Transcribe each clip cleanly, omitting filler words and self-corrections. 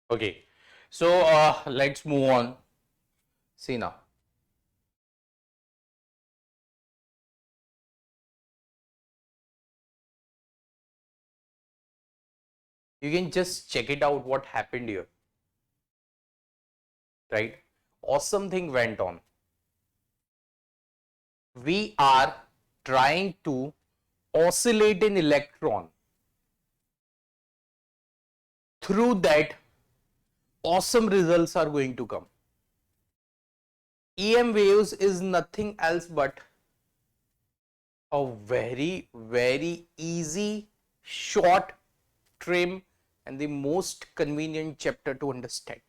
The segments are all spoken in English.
Okay, so let's move on. See now. You can just check it out what happened here. Right? Awesome thing went on. We are trying to oscillate an electron. Through that, awesome results are going to come. EM waves is nothing else but a very, very easy, short, trim, and the most convenient chapter to understand.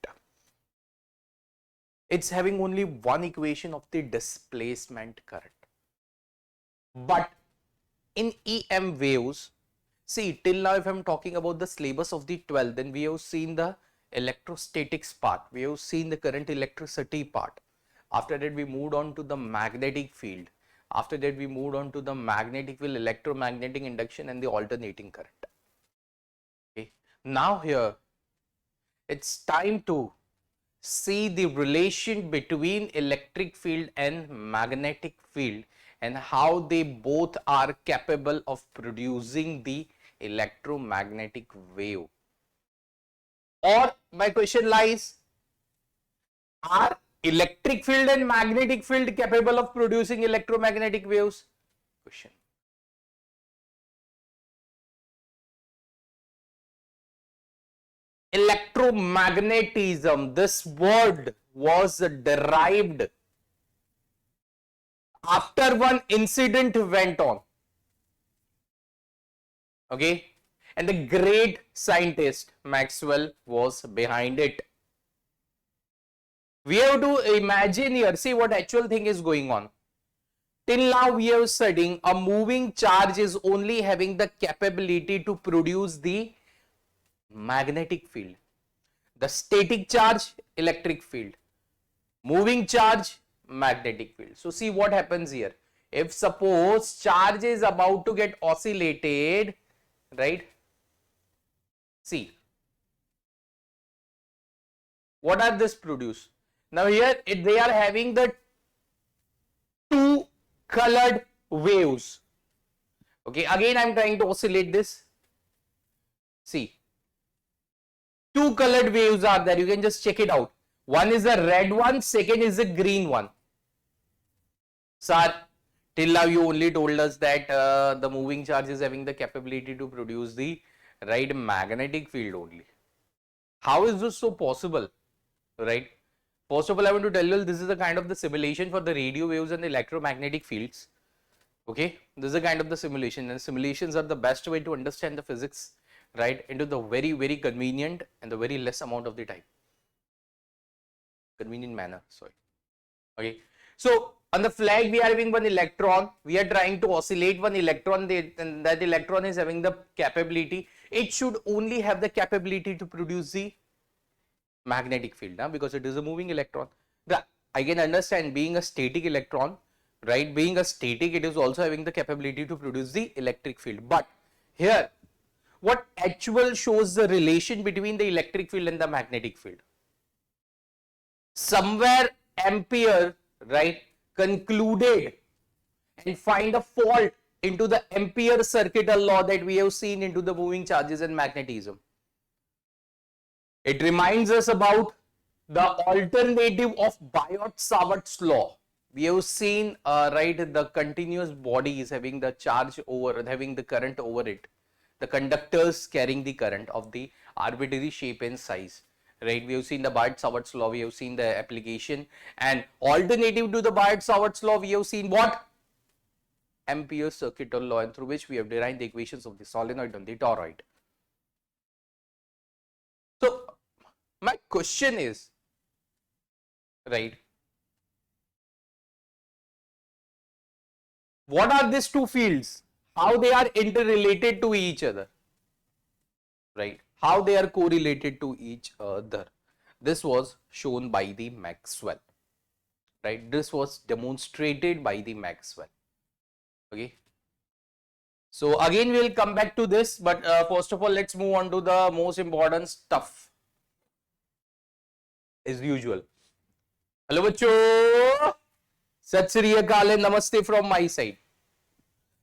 It's having only one equation of the displacement current. But in EM waves, see, till now if I'm talking about the syllabus of the 12th, then we have seen the electrostatics part, we have seen the current electricity part. After that we moved on to the magnetic field. After that we moved on to the magnetic field, electromagnetic induction and the alternating current. Okay. Now here it's time to see the relation between electric field and magnetic field and how they both are capable of producing the electromagnetic wave. Or my question lies, are electric field and magnetic field capable of producing electromagnetic waves? Question. Electromagnetism, this word was derived after one incident went on. Okay, and the great scientist Maxwell was behind it. We have to imagine here, see what actual thing is going on. Till now we are studying a moving charge is only having the capability to produce the magnetic field. The static charge, electric field. Moving charge, magnetic field. So see what happens here. If suppose charge is about to get oscillated, right? See, what are this produce? Now here they are having the two colored waves. Okay, again I am trying to oscillate this. See, two colored waves are there. You can just check it out. One is the red one, second is the green one. Sir, till now you only told us that the moving charge is having the capability to produce the right magnetic field only. How is this so possible? Right? First of all, I want to tell you this is a kind of the simulation for the radio waves and the electromagnetic fields. Okay, this is a kind of the simulation, and simulations are the best way to understand the physics, right, into the very, very convenient and the very less amount of the time. Convenient manner, sorry. Okay, so on the flag we are having one electron, we are trying to oscillate one electron, and that electron is having the capability, it should only have the capability to produce the magnetic field, because it is a moving electron. I can understand being a static electron, right, being a static, it is also having the capability to produce the electric field. But here what actual shows the relation between the electric field and the magnetic field? Somewhere Ampere, right, concluded and find a fault into the Ampere circuital law that we have seen into the moving charges and magnetism. It reminds us about the alternative of Biot-Savart's law. We have seen, right, the continuous body is having the charge over, having the current over it. The conductors carrying the current of the arbitrary shape and size. Right, we have seen the Biot-Savart's law, we have seen the application, and alternative to the Biot-Savart's law, we have seen what? Ampere's circuital law, and through which we have derived the equations of the solenoid and the toroid. So my question is, right, what are these two fields? How they are interrelated to each other? Right, how they are correlated to each other? This was shown by the Maxwell, right? This was demonstrated by the Maxwell. Okay, so again we will come back to this, but first of all let's move on to the most important stuff. as usual. Hello bachcho, Sat Sri Akal and Namaste from my side.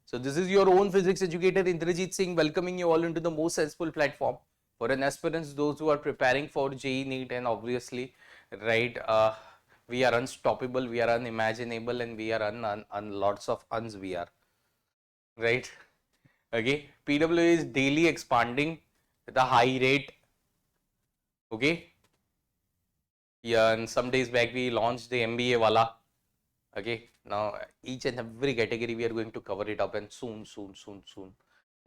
So this is your own physics educator Indrajit Singh welcoming you all into the most sensible platform for an aspirants, those who are preparing for JEE NEET, and obviously, right, we are unstoppable, we are unimaginable, and we are lots of uns we are, right? Okay, PW is daily expanding with a high rate. Okay, yeah, and some days back we launched the MBA Wallah. Okay, now each and every category we are going to cover it up, and soon,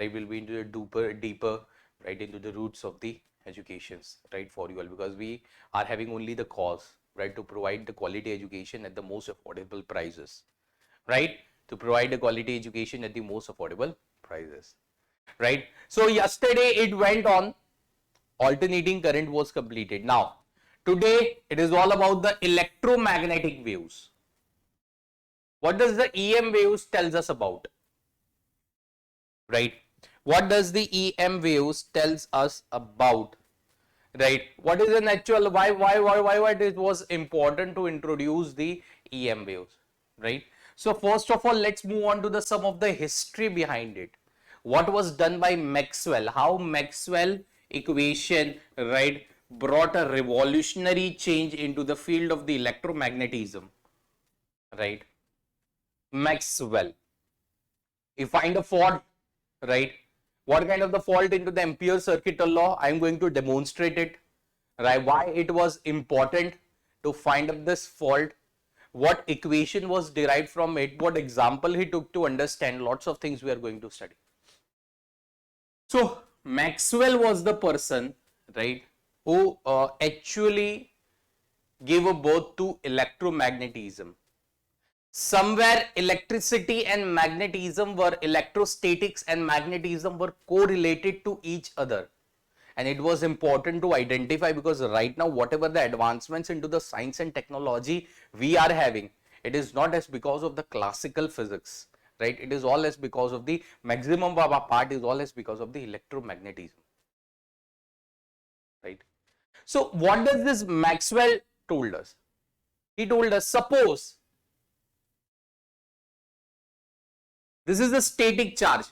right, we'll be into the deeper, right, into the roots of the educations, right, for you all, because we are having only the cause, right, to provide the quality education at the most affordable prices, right, to provide the quality education at the most affordable prices, right. So yesterday it went on, alternating current was completed. Now today it is all about the electromagnetic waves. What does the EM waves tells us about, right? What does the EM waves tells us about, right? What is an actual, why it was important to introduce the EM waves, right? So first of all, let's move on to the some of the history behind it. What was done by Maxwell, how Maxwell equation, right, brought a revolutionary change into the field of the electromagnetism, right? Maxwell. You find a fault, right? What kind of the fault into the Ampere circuit law? I am going to demonstrate it, right? Why it was important to find up this fault, what equation was derived from it, what example he took to understand, lots of things we are going to study. So Maxwell was the person, right, who actually gave a birth to electromagnetism. Somewhere electricity and magnetism were, electrostatics and magnetism were correlated to each other, and it was important to identify, because right now whatever the advancements into the science and technology we are having, it is not as because of the classical physics, right? It is all as because of the maximum of our part is all as because of the electromagnetism, right? So what does this Maxwell told us? He told us, suppose this is a static charge,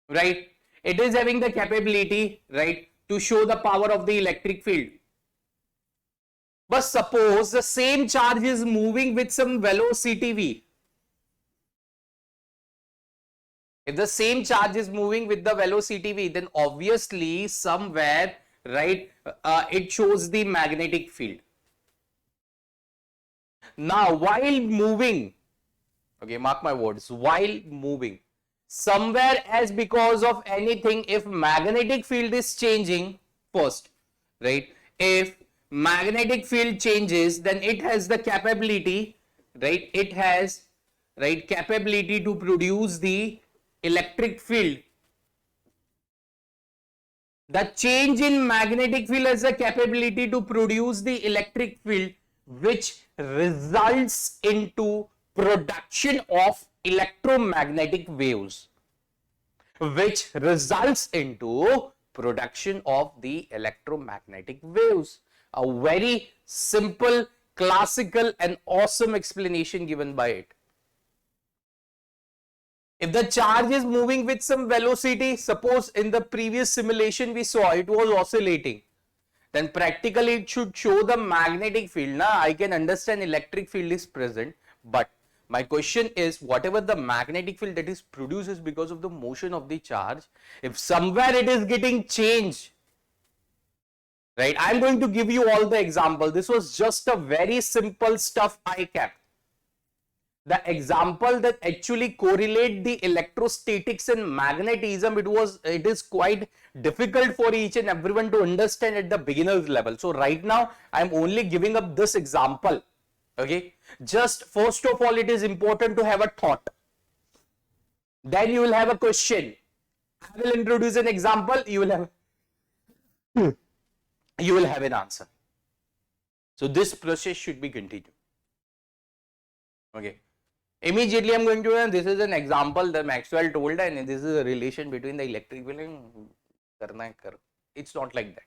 right? It is having the capability, right, to show the power of the electric field. But suppose the same charge is moving with some velocity v. If the same charge is moving with the velocity v, then obviously somewhere, right, it shows the magnetic field. Now while moving, okay, mark my words, while moving, somewhere as because of anything, if magnetic field is changing first, right, if magnetic field changes, then it has the capability, right, it has, right, capability to produce the electric field. The change in magnetic field has the capability to produce the electric field, which results into production of electromagnetic waves, which results into production of the electromagnetic waves. A very simple, classical and awesome explanation given by it. If the charge is moving with some velocity, suppose in the previous simulation we saw it was oscillating, then practically it should show the magnetic field. Now I can understand electric field is present, but my question is, whatever the magnetic field that is produced is because of the motion of the charge. If somewhere it is getting changed, right, I am going to give you all the example. This was just a very simple stuff I kept. The example that actually correlate the electrostatics and magnetism, it is quite difficult for each and everyone to understand at the beginner's level. So right now I am only giving up this example. Okay, just first of all it is important to have a thought, then you will have a question. I will introduce an example, you will have an answer. So this process should be continued. Okay, immediately I'm going to, this is an example that Maxwell told, and this is a relation between the electric field and करना है करो. It's not like that.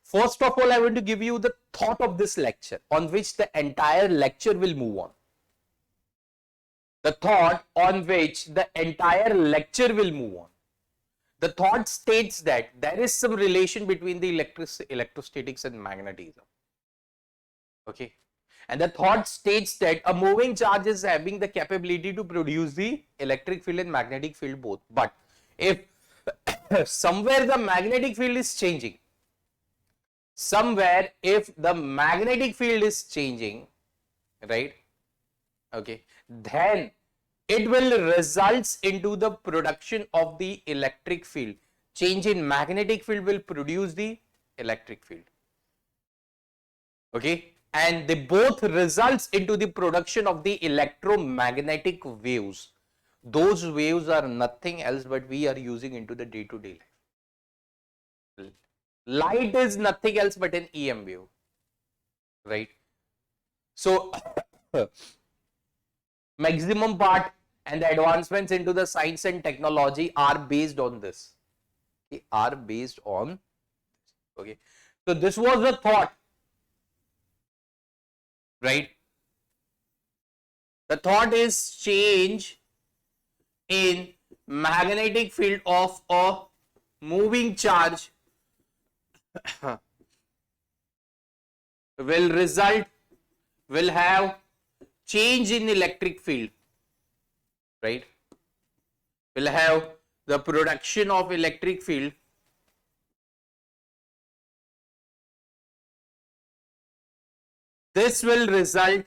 First of all, I want to give you the thought of this lecture on which the entire lecture will move on. The thought on which the entire lecture will move on. The thought states that there is some relation between the electrostatics and magnetism. Okay. And the thought states that a moving charge is having the capability to produce the electric field and magnetic field both. But if somewhere the magnetic field is changing, if the magnetic field is changing, right, okay, then it will results into the production of the electric field. Change in magnetic field will produce the electric field. Okay, and they both results into the production of the electromagnetic waves. Those waves are nothing else but we are using into the day-to-day life. Light is nothing else but an EM wave, right? So maximum part and the advancements into the science and technology are based on this. Okay, are based on. Okay, so this was the thought, right? The thought is change in magnetic field of a moving charge will have change in electric field, right? Will have the production of electric field. This will result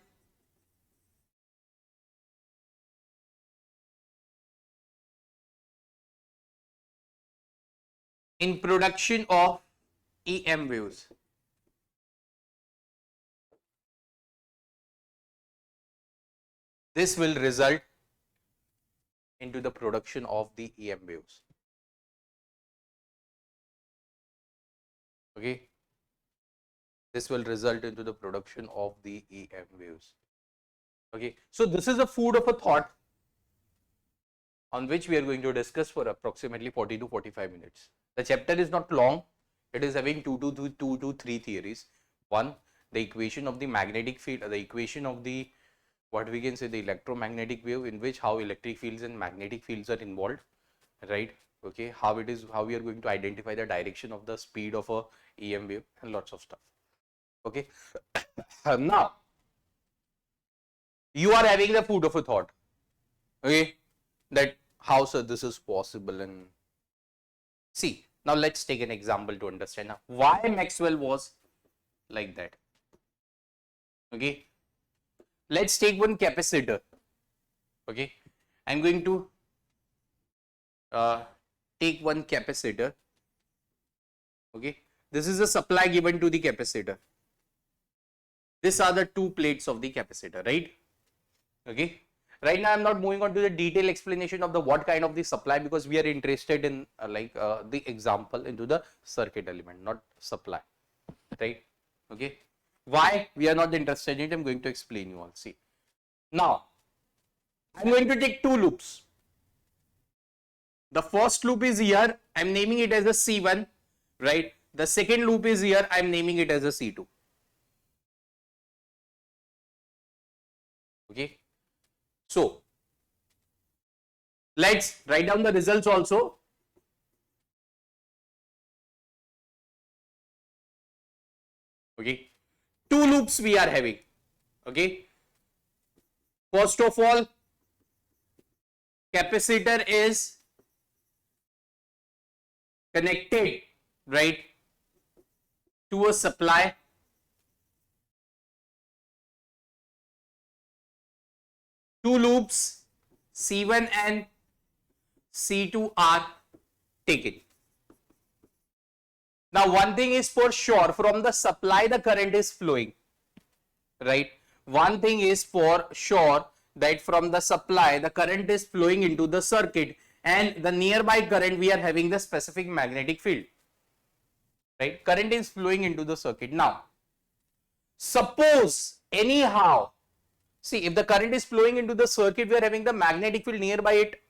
in production of EM waves. This will result into the production of the EM waves. Okay. This will result into the production of the EM waves. Okay. So this is a food of a thought on which we are going to discuss for approximately 40 to 45 minutes. The chapter is not long. It is having two to three theories. One, the equation of the magnetic field, the equation of the, what we can say, the electromagnetic wave, in which how electric fields and magnetic fields are involved, right? Okay, how we are going to identify the direction of the speed of a EM wave and lots of stuff. Okay, now you are having the food of a thought. Okay, that how sir this is possible, and see, now let's take an example to understand now why Maxwell was like that. Okay, let's take one capacitor. Okay, I'm going to take one capacitor. Okay, this is a supply given to the capacitor. These are the two plates of the capacitor, right? Okay. Right now, I'm not moving on to the detailed explanation of the what kind of the supply, because we are interested in the example into the circuit element, not supply, right? Okay. Why we are not interested in it, I'm going to explain you all. See, now I'm going to take two loops. The first loop is here, I'm naming it as a C1, right? The second loop is here, I'm naming it as a C2. Okay. So let's write down the results also. Okay, two loops we are having. Okay, first of all, capacitor is connected, right, to a supply. Two loops C1 and C2 are taken. Now one thing is for sure, from the supply the current is flowing, right? One thing is for sure that from the supply the current is flowing into the circuit, and the nearby current we are having the specific magnetic field, right? Current is flowing into the circuit. Now suppose anyhow, see, if the current is flowing into the circuit, we are having the magnetic field nearby it.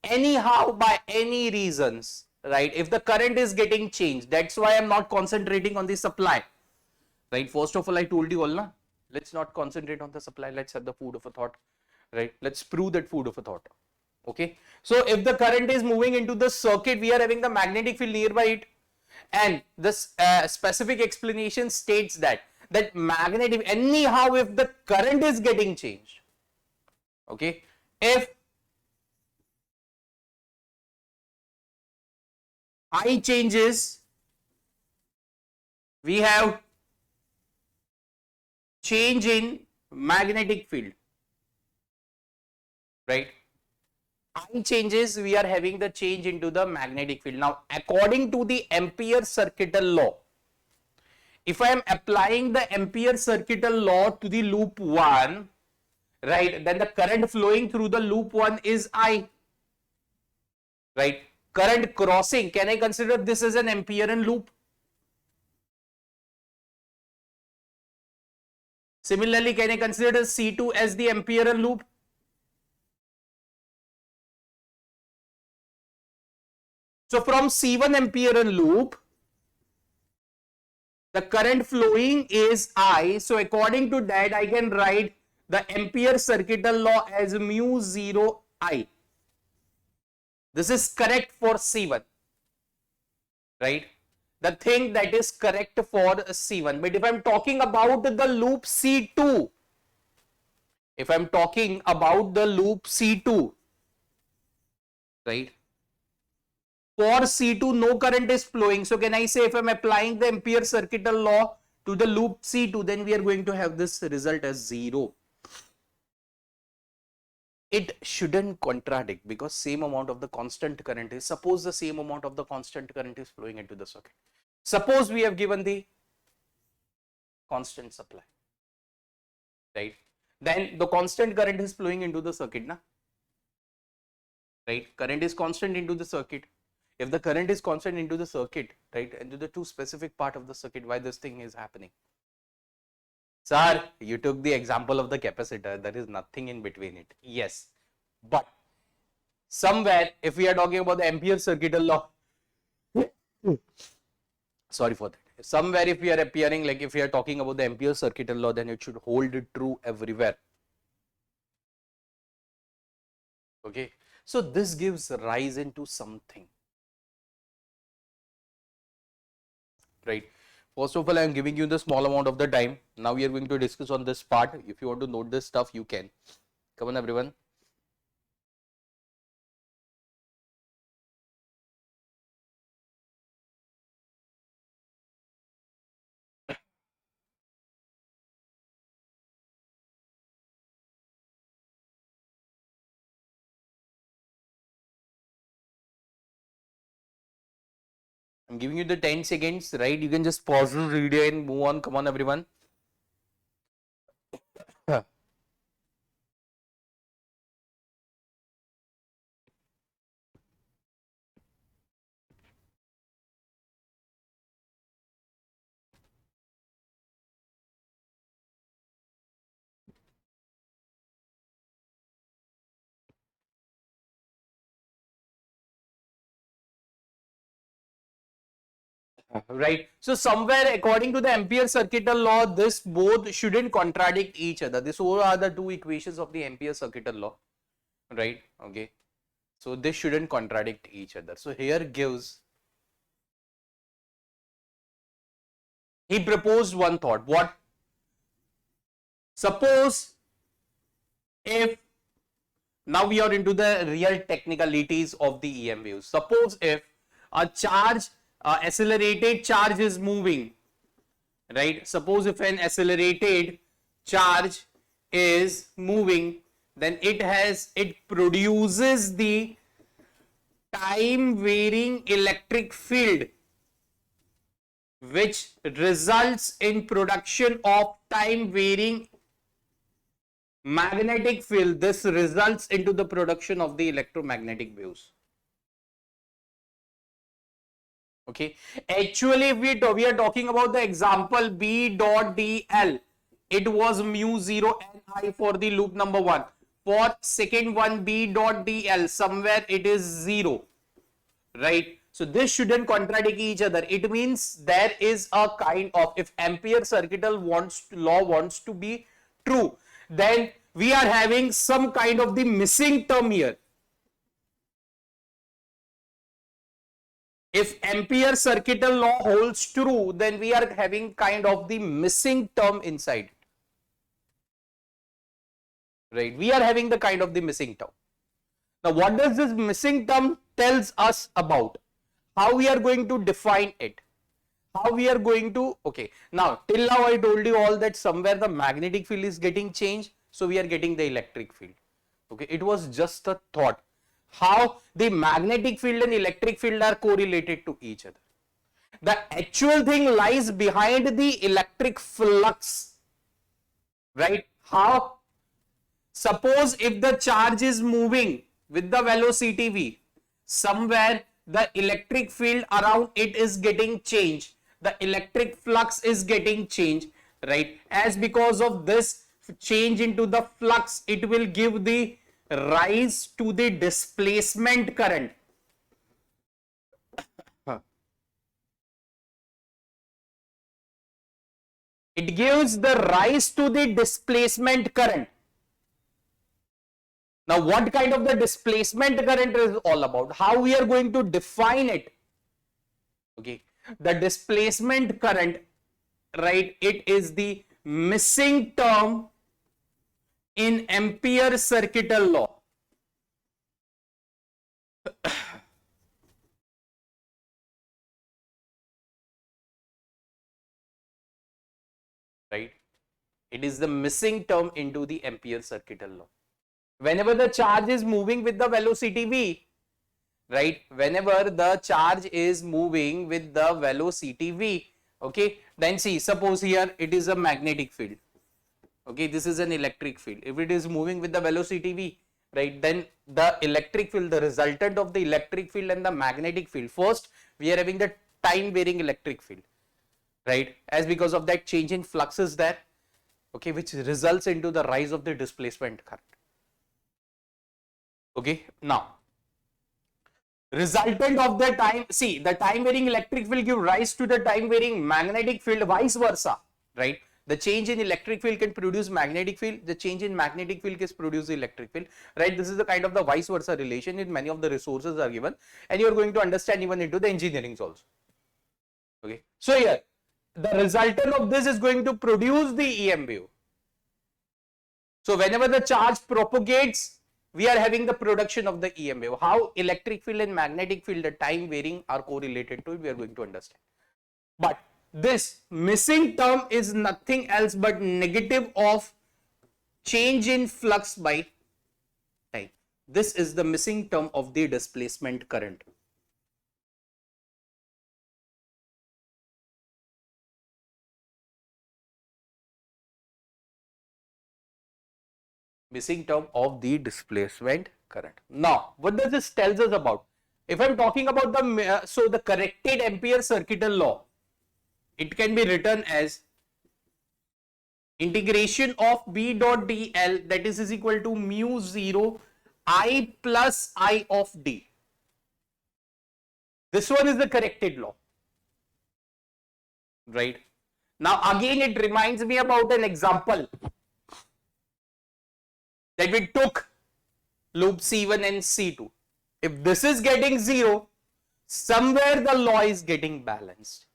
Anyhow, by any reasons, right? If the current is getting changed, that's why I'm not concentrating on the supply, right? First of all, I told you all, na, let's not concentrate on the supply. Let's have the food of a thought, right? Let's prove that food of a thought. Okay. So if the current is moving into the circuit, we are having the magnetic field nearby it. And this specific explanation states that magnetic, anyhow, if the current is getting changed, okay, if I changes, we have change in magnetic field, right? I changes, we are having the change into the magnetic field. Now, according to the Ampere circuital law, if I am applying the Ampere circuital law to the loop 1, right, then the current flowing through the loop 1 is I, right? Current crossing, can I consider this as an Amperean loop? Similarly, can I consider C2 as the Amperean loop? So from C1 Amperean loop, the current flowing is I. So according to that, I can write the Ampere circuital law as mu 0 I. This is correct for C1, right? The thing that is correct for C1. But if I'm talking about the loop C2, if I'm talking about the loop C2, right? For C2, no current is flowing. So can I say if I'm applying the Ampere circuital law to the loop C2, then we are going to have this result as 0. It shouldn't contradict because same amount of the constant current is, suppose the same amount of the constant current is flowing into the circuit. Suppose we have given the constant supply, right? Then the constant current is flowing into the circuit, na? Right? Current is constant into the circuit. If the current is constant into the circuit, right, into the two specific part of the circuit, why this thing is happening? Sir, you took the example of the capacitor. There is nothing in between it. Yes, but somewhere, if we are talking about the Ampere circuital law, sorry for that. Somewhere, if we are appearing like if we are talking about the Ampere circuital law, then it should hold it true everywhere. Okay, so this gives rise into something. Right. First of all, I am giving you the small amount of the time. Now we are going to discuss on this part. If you want to note this stuff, you can. Come on, everyone. I'm giving you the 10 seconds, right? You can just pause this video and move on. Come on, everyone. Right. So somewhere according to the Ampere circuital law, this both shouldn't contradict each other. These all are the two equations of the Ampere circuital law. Right. Okay. So this shouldn't contradict each other. So here gives, he proposed one thought. What? Suppose if, now we are into the real technicalities of the EM waves. Suppose if a charge, accelerated charge is moving, right? Suppose if an accelerated charge is moving, then it produces the time varying electric field, which results in production of time varying magnetic field. This results into the production of the electromagnetic waves. Okay, actually if we are talking about the example B dot dl, it was mu 0 ni for the loop number 1. For second one, B dot dl, somewhere it is 0, right? So this shouldn't contradict each other. It means there is a kind of, if Ampere circuital law wants to be true, then we are having some kind of the missing term here. If Ampere circuital law holds true, then we are having kind of the missing term inside. Right? We are having the kind of the missing term. Now, what does this missing term tells us about? How we are going to define it? How we are going to, okay. Now, till now I told you all that somewhere the magnetic field is getting changed. So, we are getting the electric field. Okay. It was just a thought. How the magnetic field and electric field are correlated to each other. The actual thing lies behind the electric flux. Right? How? Suppose if the charge is moving with the velocity v, somewhere the electric field around it is getting changed, the electric flux is getting changed, right? As because of this change into the flux, it will give the rise to the displacement current. It gives the rise to the displacement current. Now, what kind of the displacement current is all about? How we are going to define it? Okay, the displacement current, right? It is the missing term in Ampere circuital law. Right? It is the missing term into the Ampere circuital law. Whenever the charge is moving with the velocity v, right? Whenever the charge is moving with the velocity v, okay, then see, suppose here it is a magnetic field. Okay, this is an electric field. If it is moving with the velocity v, right, then the electric field, the resultant of the electric field and the magnetic field, first we are having the time varying electric field, right? As because of that change in flux is there, okay, which results into the rise of the displacement current. Okay, now resultant of the time, see, the time varying electric field give rise to the time varying magnetic field, vice versa, right? The change in electric field can produce magnetic field, the change in magnetic field can produce electric field, right? This is the kind of the vice versa relation in many of the resources are given, and you are going to understand even into the engineerings also. Okay, so here the resultant of this is going to produce the EM wave. So whenever the charge propagates, we are having the production of the EM wave. How electric field and magnetic field, the time varying, are correlated to it, we are going to understand. But this missing term is nothing else but negative of change in flux by time. This is the missing term of the displacement current. Missing term of the displacement current. Now, what does this tells us about? If I'm talking about the, so the corrected Ampere circuital law, it can be written as integration of B dot dl, that is equal to mu 0 I plus I of d. This one is the corrected law, right? Now, again, it reminds me about an example that we took loop C1 and C2. If this is getting 0, somewhere the law is getting balanced.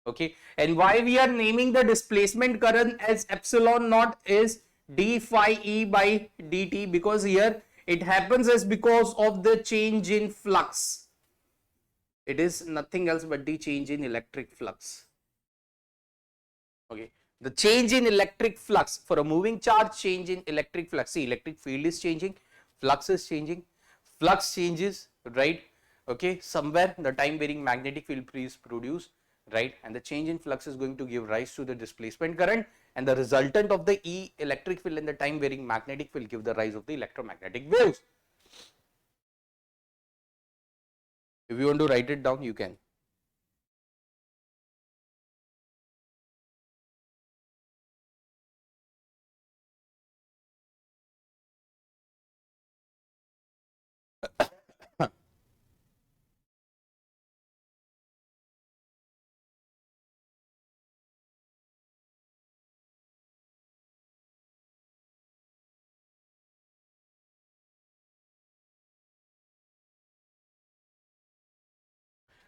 Okay, and why we are naming the displacement current as epsilon naught is d phi e by dt, because here it happens as because of the change in flux. It is nothing else but the change in electric flux. Okay, the change in electric flux for a moving charge, change in electric flux. See, electric field is changing, flux is changing, flux changes, right? Okay, somewhere the time varying magnetic field is produced, right? And the change in flux is going to give rise to the displacement current, and the resultant of the E electric field and the time varying magnetic field give the rise of the electromagnetic waves. If you want to write it down, you can.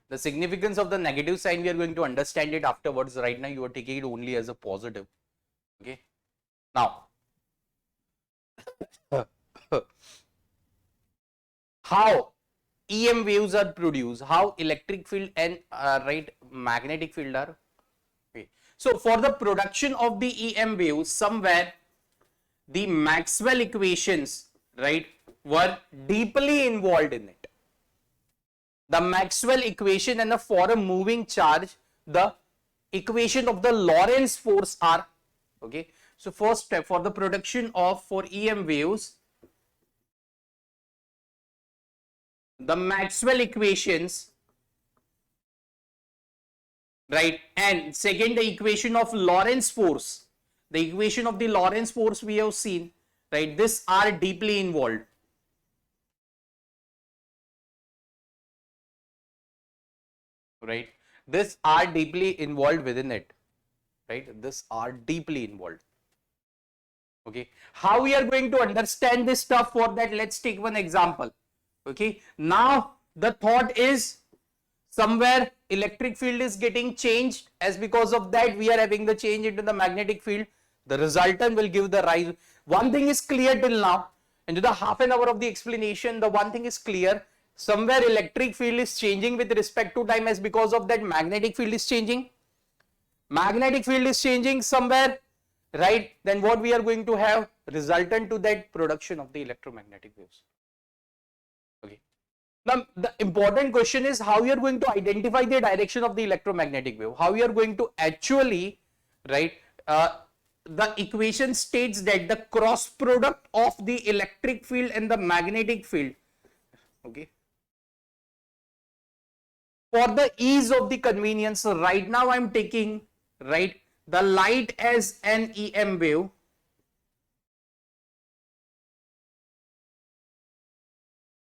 The significance of the negative sign, we are going to understand it afterwards. Right now, you are taking it only as a positive. Okay. Now, how EM waves are produced, how electric field and magnetic field are. Okay. So, for the production of the EM waves, somewhere the Maxwell equations, right, were deeply involved in it. The Maxwell equation, and for a moving charge, the equation of the Lorentz force are, okay. So, first step for the production of for EM waves, the Maxwell equations, right, and second the equation of Lorentz force, the equation of the Lorentz force we have seen, right, this are deeply involved. Right, this are deeply involved within it, right, this are deeply involved. Okay, how we are going to understand this stuff? For that, let's take one example. Okay, now the thought is somewhere electric field is getting changed, as because of that we are having the change into the magnetic field. The resultant will give the rise. One thing is clear till now, into the half an hour of the explanation, the one thing is clear. Somewhere electric field is changing with respect to time, as because of that magnetic field is changing. Magnetic field is changing somewhere, right? Then what we are going to have? Resultant to that production of the electromagnetic waves. Okay. Now the important question is how you are going to identify the direction of the electromagnetic wave. How you are going to actually, right? The equation states that the cross product of the electric field and the magnetic field. Okay. For the ease of the convenience, right now I am taking, right, the light as an EM wave.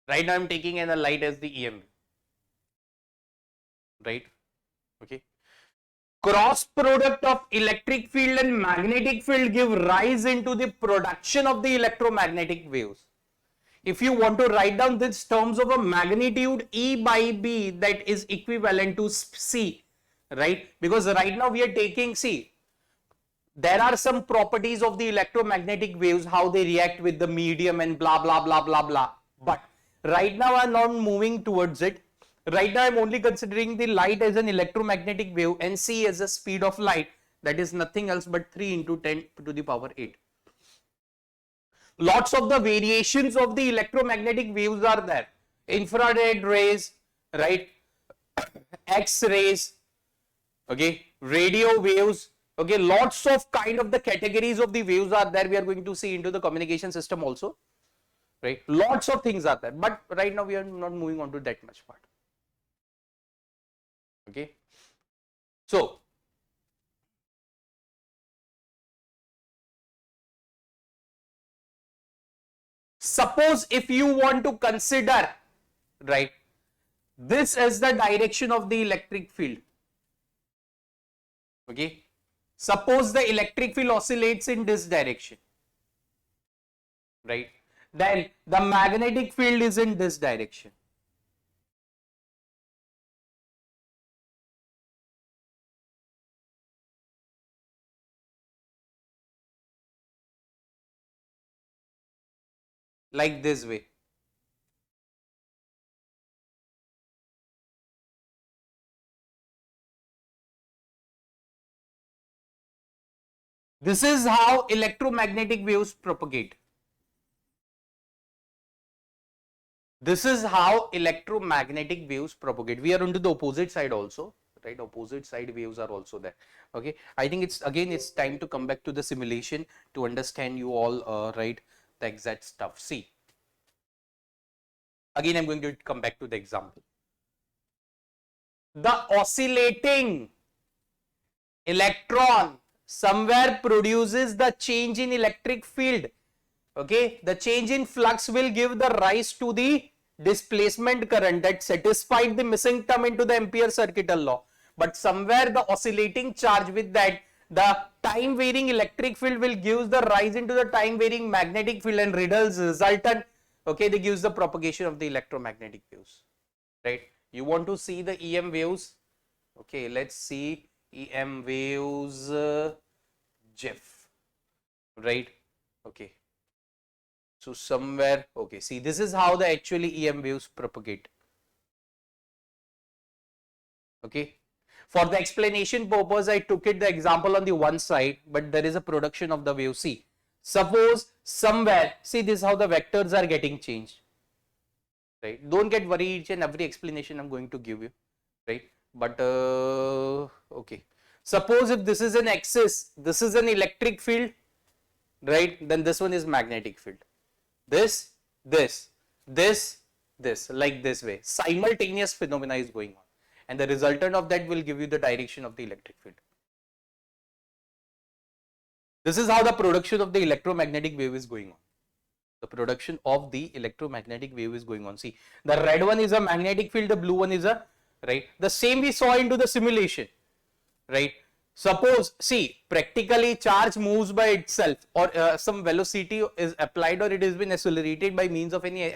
Right now I am taking the light as the EM wave. Right. Okay. Cross product of electric field and magnetic field give rise into the production of the electromagnetic waves. If you want to write down this terms of a magnitude E by B, that is equivalent to C, right? Because right now we are taking, see, there are some properties of the electromagnetic waves, how they react with the medium and blah, blah, blah, blah, blah. But right now I'm not moving towards it. Right now I'm only considering the light as an electromagnetic wave and C as the speed of light. That is nothing else but 3 into 10 to the power 8. Lots of the variations of the electromagnetic waves are there. Infrared rays, right? X-rays, okay? Radio waves, okay? Lots of kind of the categories of the waves are there. We are going to see into the communication system also, right? Lots of things are there. But right now we are not moving on to that much part. Okay? So, suppose if you want to consider, right, this as the direction of the electric field. Okay. Suppose the electric field oscillates in this direction. Right. Then the magnetic field is in this direction. Like this way. This is how electromagnetic waves propagate. This is how electromagnetic waves propagate. We are onto the opposite side also, right? Opposite side waves are also there. Okay. I think it's time to come back to the simulation to understand you all, right, the exact stuff. See, again I'm going to come back to the example. The oscillating electron somewhere produces the change in electric field. Okay, the change in flux will give the rise to the displacement current that satisfied the missing term into the Ampere circuital law. But somewhere the oscillating charge, with that the time varying electric field will give the rise into the time varying magnetic field, and resultant, okay, they gives the propagation of the electromagnetic waves, right? You want to see the EM waves? Okay, let's see EM waves GIF, right? Okay. So somewhere, okay, see, this is how the actually EM waves propagate. Okay. For the explanation purpose, I took it the example on the one side, but there is a production of the wave. See, suppose somewhere, see, this is how the vectors are getting changed, right? Don't get worried, each and every explanation I'm going to give you, right? But okay, suppose if this is an axis, this is an electric field, right? Then this one is magnetic field. This, this, like this way, simultaneous phenomena is going on, and the resultant of that will give you the direction of the electric field. This is how the production of the electromagnetic wave is going on. The production of the electromagnetic wave is going on. See, the red one is a magnetic field, the blue one is a, right? The same we saw into the simulation, right? Suppose, see, practically charge moves by itself, or some velocity is applied, or it has been accelerated by means of any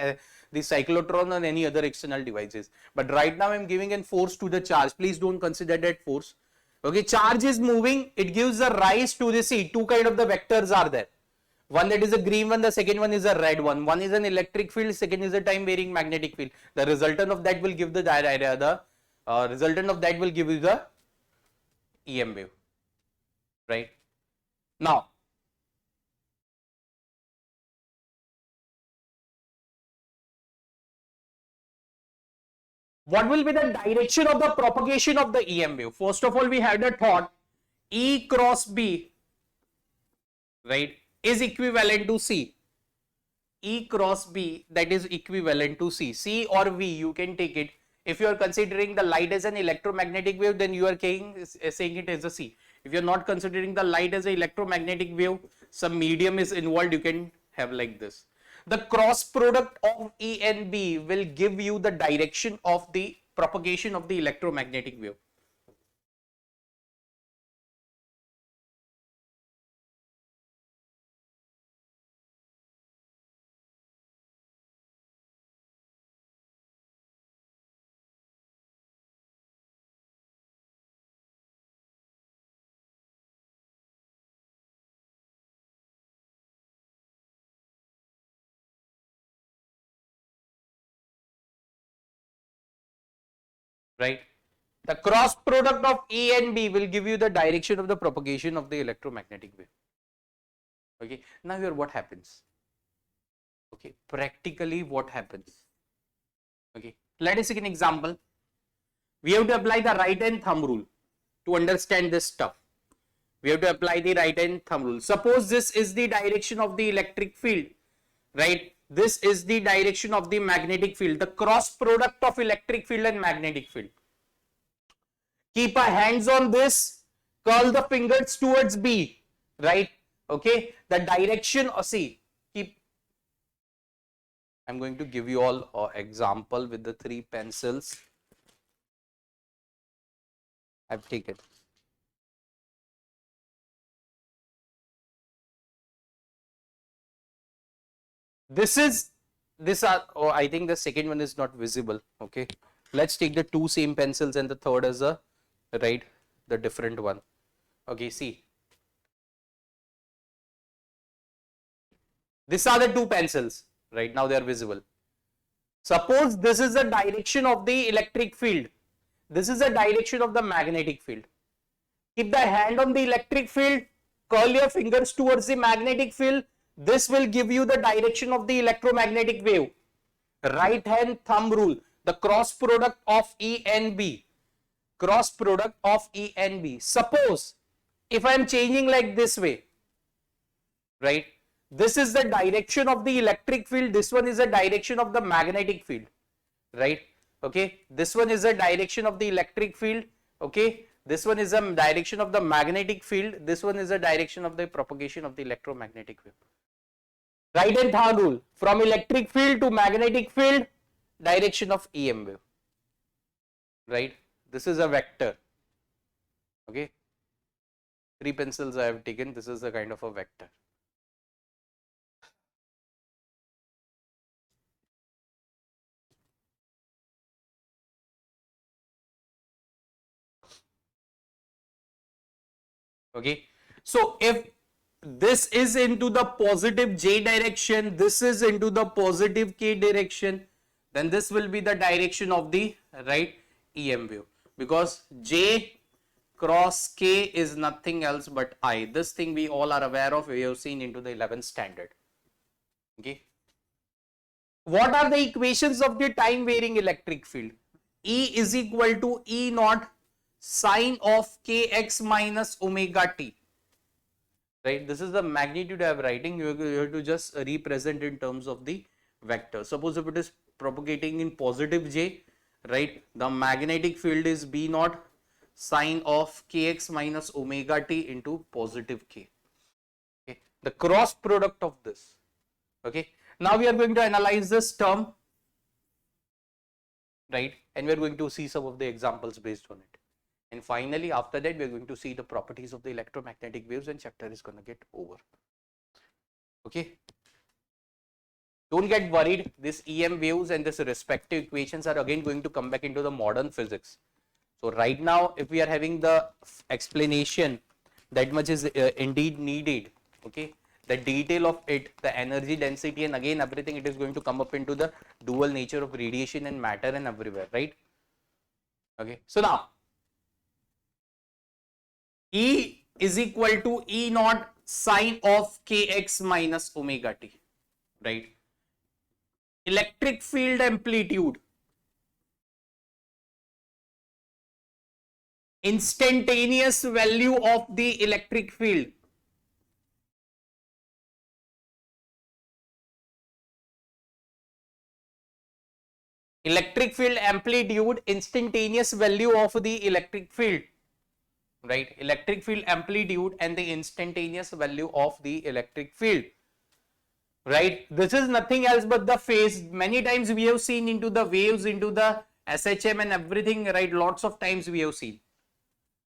the cyclotron or any other external devices. But right now I am giving a force to the charge. Please don't consider that force. Okay, charge is moving. It gives a rise to the, see, two kind of the vectors are there. One that is a green one, the second one is a red one. One is an electric field, second is a time varying magnetic field. The resultant of that will give the resultant of that will give you the EM wave, right? Now, what will be the direction of the propagation of the EM wave? First of all, we had a thought E cross B, right, is equivalent to C. E cross B, that is equivalent to C. C or V, you can take it. If you are considering the light as an electromagnetic wave, then you are saying it as a C. If you are not considering the light as an electromagnetic wave, some medium is involved, you can have like this. The cross product of E and B will give you the direction of the propagation of the electromagnetic wave. Right? The cross product of E and B will give you the direction of the propagation of the electromagnetic wave. Okay, now here what happens? Okay, practically what happens? Okay, let us take an example. We have to apply the right hand thumb rule to understand this stuff. We have to apply the right hand thumb rule. Suppose this is the direction of the electric field, right? This is the direction of the magnetic field, the cross product of electric field and magnetic field. Keep our hands on this, curl the fingers towards B, right? Okay, the direction, see, keep, I'm going to give you all an example with the 3 pencils I've taken. Oh, I think the second one is not visible. Okay, let's take the 2 same pencils and the third as a, right, the different one. Okay, see, these are the 2 pencils, right? Now they are visible. Suppose this is the direction of the electric field, this is the direction of the magnetic field. Keep the hand on the electric field, curl your fingers towards the magnetic field. This will give you the direction of the electromagnetic wave. Right hand thumb rule, the cross product of E and B. Cross product of E and B. Suppose if I am changing like this way, right? This is the direction of the electric field. This one is the direction of the magnetic field, right? Okay. This one is the direction of the electric field. Okay. This one is the direction of the magnetic field. This one is the direction of the propagation of the electromagnetic wave. Right hand thumb rule, from electric field to magnetic field, direction of EM wave, right? This is a vector. Okay. 3 pencils I have taken. This is a kind of a vector. Okay, so if this is into the positive j direction, this is into the positive k direction, then this will be the direction of the right EM wave, because j cross k is nothing else but I. This thing we all are aware of, we have seen into the 11th standard. Okay, what are the equations of the time varying electric field? E is equal to E naught sine of kx minus omega t. Right, this is the magnitude I am writing. You have to just represent in terms of the vector. Suppose if it is propagating in positive j, right, the magnetic field is B naught sine of kx minus omega t into positive k. Okay, the cross product of this. Okay, now we are going to analyze this term, right, and we are going to see some of the examples based on it. And finally, after that, we are going to see the properties of the electromagnetic waves, and chapter is going to get over. Okay. Don't get worried. This EM waves and this respective equations are again going to come back into the modern physics. So right now, if we are having the explanation, that much is indeed needed. Okay. The detail of it, the energy density, and again everything, it is going to come up into the dual nature of radiation and matter and everywhere, right? Okay. So now, E is equal to E naught sine of kx minus omega t, right? Electric field amplitude, instantaneous value of the electric field, electric field amplitude, instantaneous value of the electric field, right? Electric field amplitude and the instantaneous value of the electric field, right? This is nothing else but the phase. Many times we have seen into the waves, into the SHM and everything, right? Lots of times we have seen.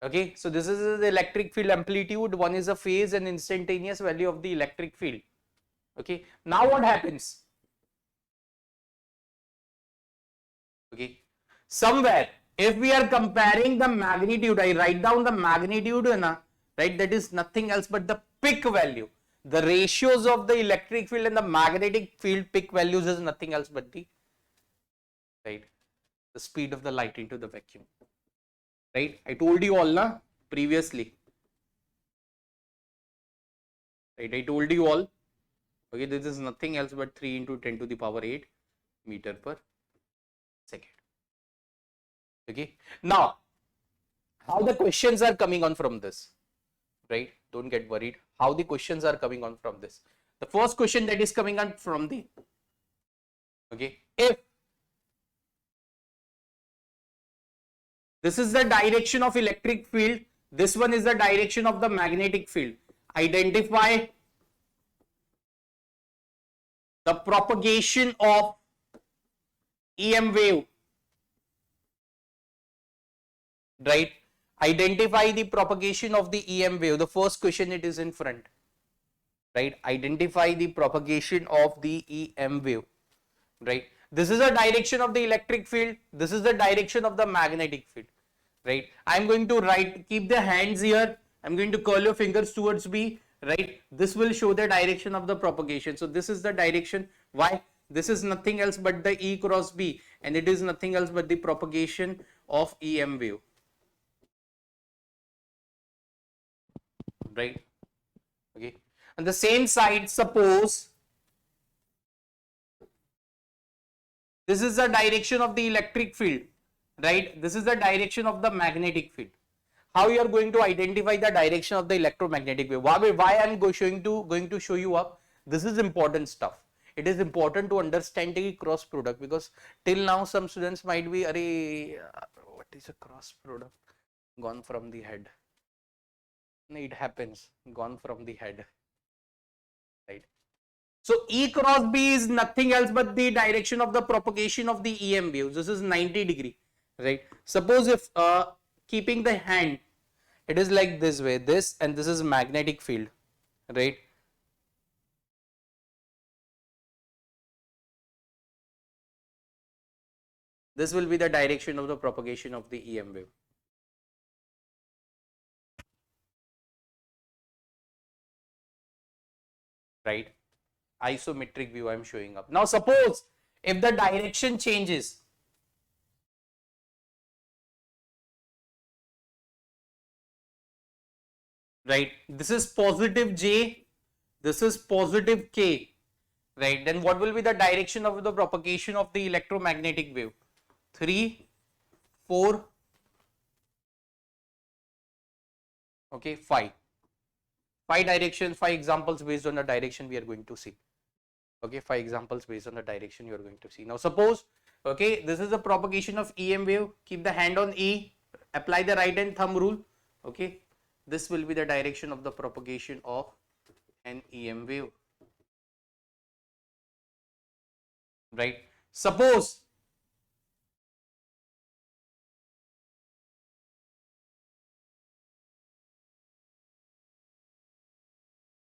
Okay, so this is the electric field amplitude, one is a phase and instantaneous value of the electric field. Okay, now what happens? Okay, somewhere if we are comparing the magnitude, I write down the magnitude, right, that is nothing else but the peak value. The ratios of the electric field and the magnetic field peak values is nothing else but the, right, the speed of the light into the vacuum. Right, I told you all previously. Right, I told you all. Okay, this is nothing else but 3 into 10 to the power 8 meter per second. Okay, now how the questions are coming on from this, right? Don't get worried. How the questions are coming on from this. The first question that is coming on from the, okay, if this is the direction of electric field, this one is the direction of the magnetic field, identify the propagation of EM wave, right? Identify the propagation of the EM wave. The first question, it is in front, right? Identify the propagation of the EM wave, right? This is the direction of the electric field, this is the direction of the magnetic field, right? I'm going to write, keep the hands here, I'm going to curl your fingers towards B, right? This will show the direction of the propagation. So this is the direction. Why? This is nothing else but the E cross B, and it is nothing else but the propagation of EM wave, right? Okay, on the same side, suppose this is the direction of the electric field, right? This is the direction of the magnetic field. How you are going to identify the direction of the electromagnetic wave? Why I am going to show you up? This is important stuff. It is important to understand the cross product, because till now some students might be, what is a cross product? Gone from the head. It happens. Gone from the head. Right. So E cross B is nothing else but the direction of the propagation of the EM waves. This is 90 degree, right? Suppose if keeping the hand, it is like this way, this and this is magnetic field, right? This will be the direction of the propagation of the EM wave. right? Isometric view I am showing up. Now suppose if the direction changes, right? This is positive J, this is positive K, right? Then what will be the direction of the propagation of the electromagnetic wave? 3, 4, okay, 5. 5 directions, 5 examples based on the direction we are going to see. Okay, 5 examples based on the direction you are going to see. Now suppose, okay, this is the propagation of EM wave. Keep the hand on E, apply the right hand thumb rule. Okay, this will be the direction of the propagation of an EM wave, right? Suppose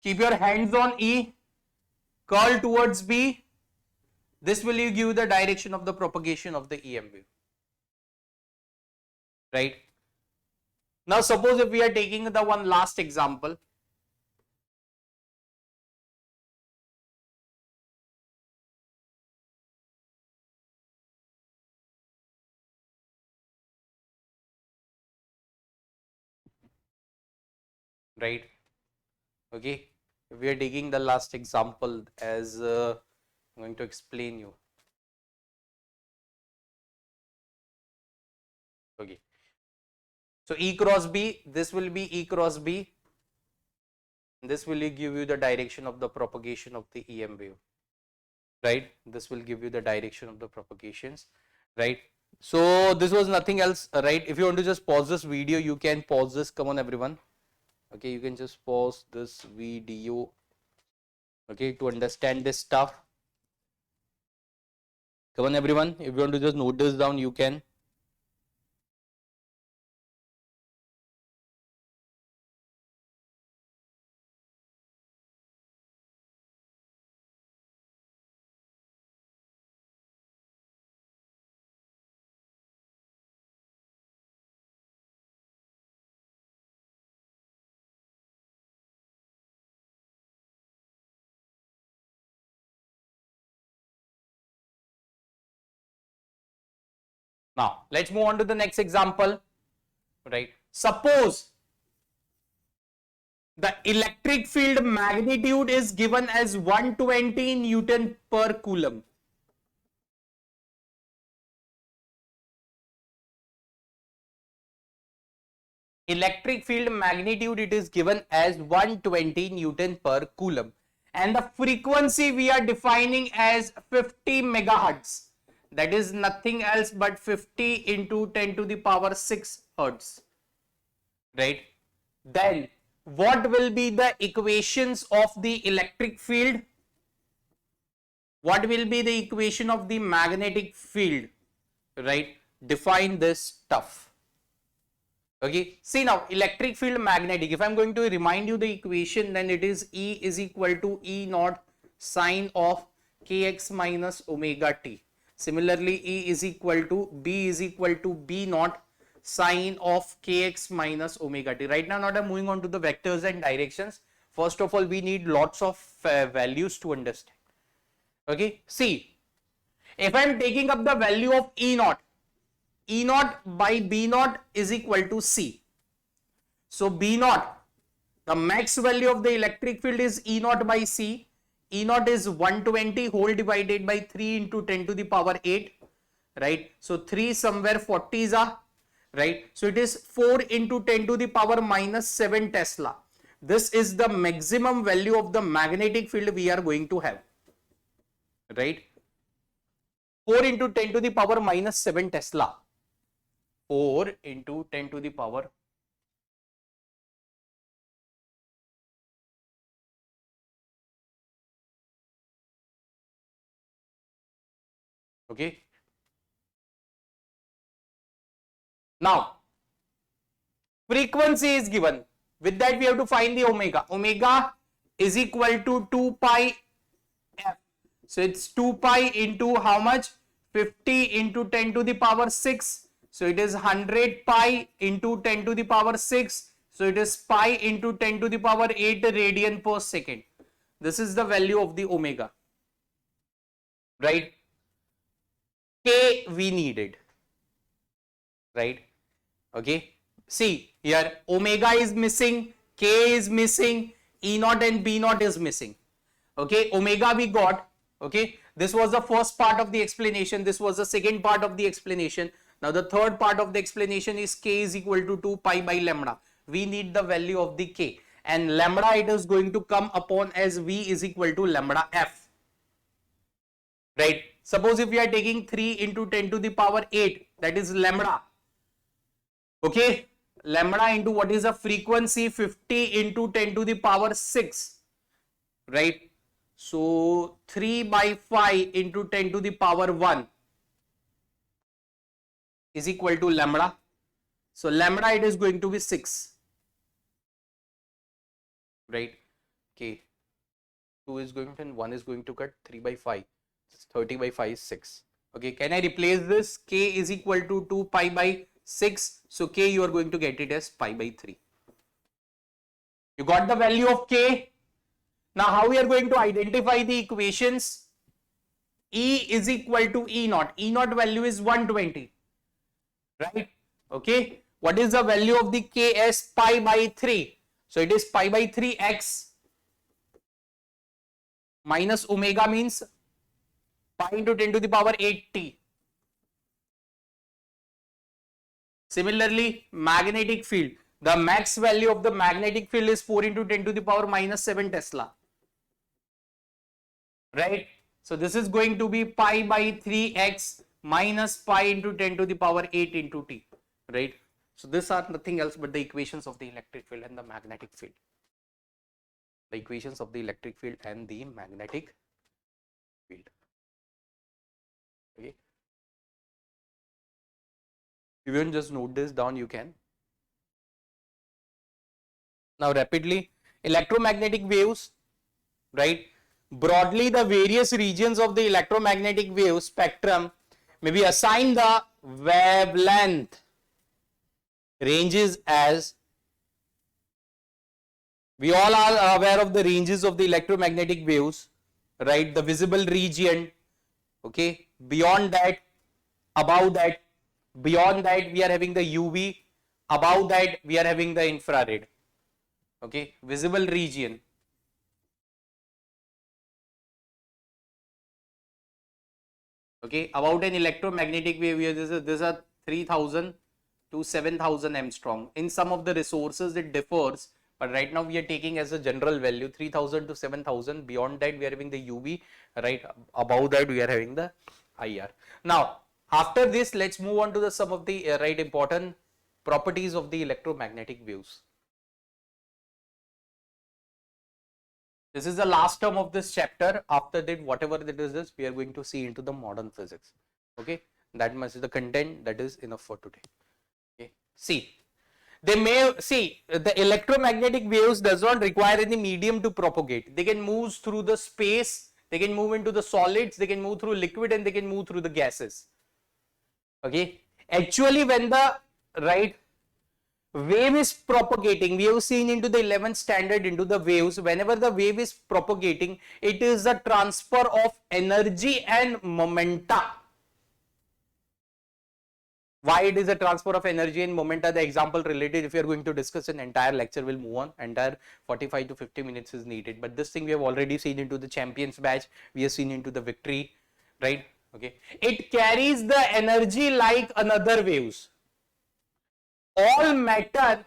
keep your hands on E, curl towards B. This will give you the direction of the propagation of the EM wave, right? Now suppose if we are taking the one last example, right? Okay, we are taking the last example as I'm going to explain you. Okay, so E cross B, this will be E cross B. This will give you the direction of the propagation of the EM wave, right? This will give you the direction of the propagations, right? So this was nothing else, right? If you want to just pause this video, you can pause this. Come on, everyone. Okay, you can just pause this video, okay, to understand this stuff. Come on, everyone. If you want to just note this down, you can. Now, let's move on to the next example, right? Suppose the electric field magnitude is given as 120 Newton per coulomb. Electric field magnitude, it is given as 120 Newton per coulomb. And the frequency we are defining as 50 megahertz. That is nothing else but 50 into 10 to the power 6 hertz, right? Then what will be the equations of the electric field? What will be the equation of the magnetic field, right? Define this stuff. Okay, see now, electric field magnetic, if I'm going to remind you the equation, then it is E is equal to E naught sine of kx minus omega t. Similarly, E is equal to B naught sine of kx minus omega t. Right now, I'm moving on to the vectors and directions. First of all, we need lots of values to understand. Okay, see, if I'm taking up the value of E naught by B naught is equal to C. So B naught, the max value of the electric field is E naught by C. E naught is 120 whole divided by 3 into 10 to the power 8, right? So 3 somewhere 40s are, right? So it is 4 into 10 to the power minus 7 Tesla. This is the maximum value of the magnetic field we are going to have, right? 4 into 10 to the power minus 7 Tesla. 4 into 10 to the power . Okay. Now, frequency is given. With that, we have to find the omega. Omega is equal to 2 pi f. So it's 2 pi into how much? 50 into 10 to the power 6. So it is 100 pi into 10 to the power 6. So it is pi into 10 to the power 8 radian per second. This is the value of the omega, right? K we needed, right? Okay. See here, omega is missing, K is missing, E naught and B naught is missing. Okay, omega we got. Okay, this was the first part of the explanation. This was the second part of the explanation. Now the third part of the explanation is K is equal to 2 pi by lambda. We need the value of the K, and lambda it is going to come upon as V is equal to lambda F. Right? Suppose if we are taking 3 into 10 to the power 8, that is lambda. Okay, lambda into what is the frequency, 50 into 10 to the power 6, right? So 3 by 5 into 10 to the power 1 is equal to lambda. So lambda it is going to be 6, right? Okay, 2 is going to and 1 is going to cut, 3 by 5, 30 by 5 is 6. Okay, can I replace this? K is equal to 2 pi by 6. So K you are going to get it as pi by 3. You got the value of K. Now how we are going to identify the equations? E is equal to E naught. E naught value is 120. Right? Okay. What is the value of the K as pi by 3? So it is pi by 3x minus omega means pi into 10 to the power 8t. Similarly, magnetic field. The max value of the magnetic field is 4 into 10 to the power minus 7 Tesla. Right? So this is going to be pi by 3x minus pi into 10 to the power 8 into t. Right? So these are nothing else but the equations of the electric field and the magnetic field. The equations of the electric field and the magnetic field. Okay. If you want just note this down, you can. Now rapidly, electromagnetic waves, right? Broadly, the various regions of the electromagnetic wave spectrum may be assigned the wavelength ranges as, we all are aware of the ranges of the electromagnetic waves, right? The visible region, okay? Beyond that, above that, beyond that we are having the UV, above that we are having the infrared. Okay, visible region. Okay, about an electromagnetic wave, this are 3000 to 7000 Armstrong. In some of the resources it differs, but right now we are taking as a general value 3000 to 7000. Beyond that we are having the UV, right? Above that we are having the IR. Now after this, let's move on to the some of the important properties of the electromagnetic waves. This is the last term of this chapter. After that, whatever that is this, we are going to see into the modern physics. Okay, that much is the content, that is enough for today. Okay, see, they may see the electromagnetic waves does not require any medium to propagate. They can move through the space, they can move into the solids, they can move through liquid, and they can move through the gases. Okay, actually when the wave is propagating, we have seen into the 11th standard into the waves, whenever the wave is propagating, it is the transfer of energy and momenta. Why it is a transfer of energy and momenta? The example related, if you are going to discuss an entire lecture, will move on. Entire 45 to 50 minutes is needed. But this thing we have already seen into the champions batch. We have seen into the victory, right? Okay. It carries the energy like another waves. All matter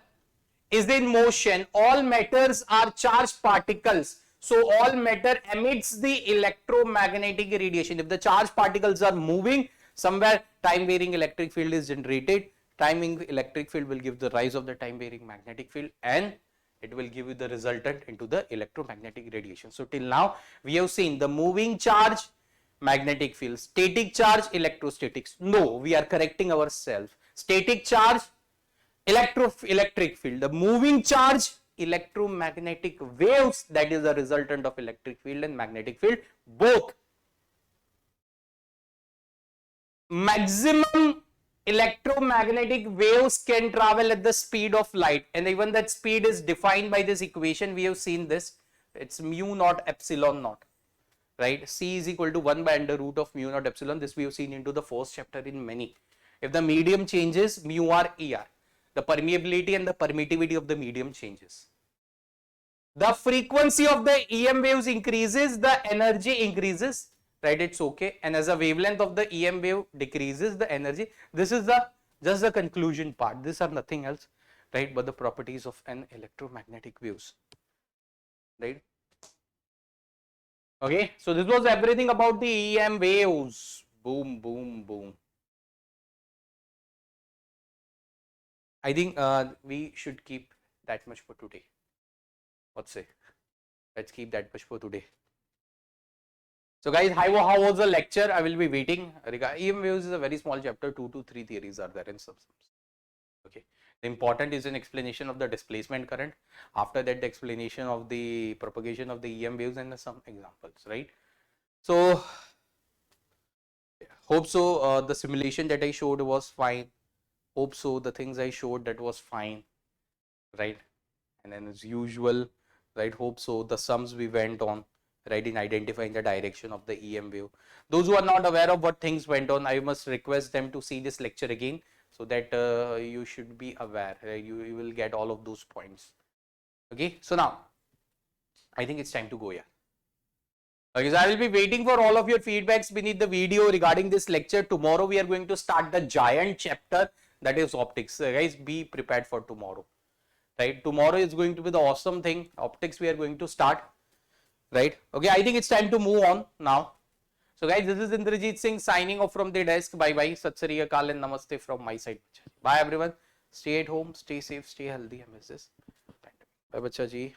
is in motion. All matters are charged particles. So all matter emits the electromagnetic radiation. If the charged particles are moving, somewhere time varying electric field is generated. Timing electric field will give the rise of the time varying magnetic field, and it will give you the resultant into the electromagnetic radiation. So till now we have seen the moving charge, magnetic field, static charge, electrostatics. No, we are correcting ourselves. Static charge, electric field. The moving charge, electromagnetic waves, that is the resultant of electric field and magnetic field, both. Maximum electromagnetic waves can travel at the speed of light, and even that speed is defined by this equation. We have seen this. It's mu naught epsilon naught, right? C is equal to 1 by under root of mu naught epsilon. This we have seen into the first chapter in many. If the medium changes, mu r ER, the permeability and the permittivity of the medium changes. The frequency of the EM waves increases, the energy increases, right? It's okay. And as the wavelength of the EM wave decreases, the energy. This is the just the conclusion part. These are nothing else, right? But the properties of an electromagnetic waves, right? Okay. So this was everything about the EM waves. Boom, boom, boom. I think we should keep that much for today. What say? Let's keep that much for today. So guys, how was the lecture? I will be waiting. EM waves is a very small chapter, 2 to 3 theories are there in substance. Okay. The important is an explanation of the displacement current. After that, the explanation of the propagation of the EM waves and some examples, right? So, hope so. The simulation that I showed was fine. Hope so. The things I showed that was fine, right? And then as usual, right? Hope so. The sums we went on, right, in identifying the direction of the EM wave. Those who are not aware of what things went on, I must request them to see this lecture again, so that you should be aware, right? You will get all of those points. Okay, so now I think it's time to go here. Okay, so I will be waiting for all of your feedbacks beneath the video regarding this lecture. Tomorrow we are going to start the giant chapter, that is optics. Guys, be prepared for tomorrow, right? Tomorrow is going to be the awesome thing. Optics we are going to start, right? Okay, I think it's time to move on now. So guys, this is Indrajit Singh signing off from the desk. Bye bye. Sat Sri Akal and Namaste from my side. Bye everyone. Stay at home, stay safe, stay healthy amidst this pandemic. Bye bacha ji.